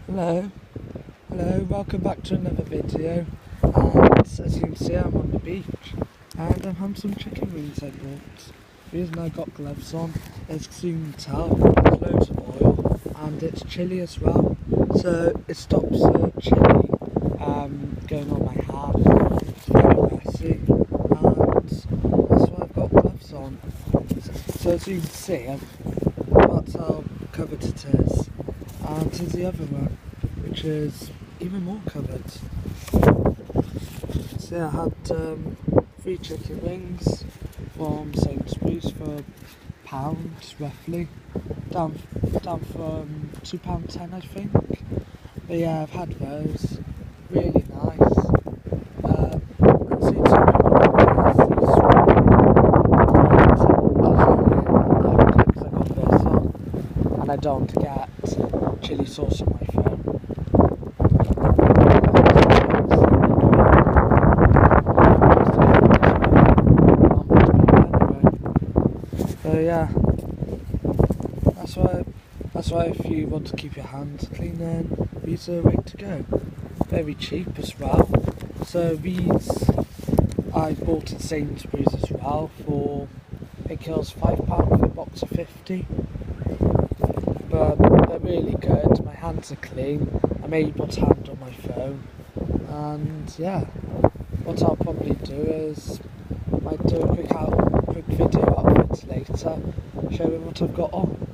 Hello, welcome back to another video. And as you can see, I'm on the beach and I'm having some chicken wings I bought. The reason I got gloves on is because you can tell there's loads of oil and it's chilly as well, so it stops the chili going on my hand. It's very messy, and that's why I've got gloves on. So as you can see, that's how covered it is. And here's the other one, which is even more covered. So yeah, I had 3 chicken wings from Sainsbury's for £1 roughly, down from £2.10 I think. But yeah, I've had those, really nice. I've seen some people like this, these because I got this on, and I don't want to get chilli sauce on my phone. So yeah, that's why if you want to keep your hands clean, then these are the way to go. Very cheap as well. So these I bought at Sainsbury's as well for, it kills £5 for a box of 50. But they're really good, my hands are clean, I'm able to handle my phone, and yeah, what I'll probably do is, I might do a quick video outfit later, showing what I've got on.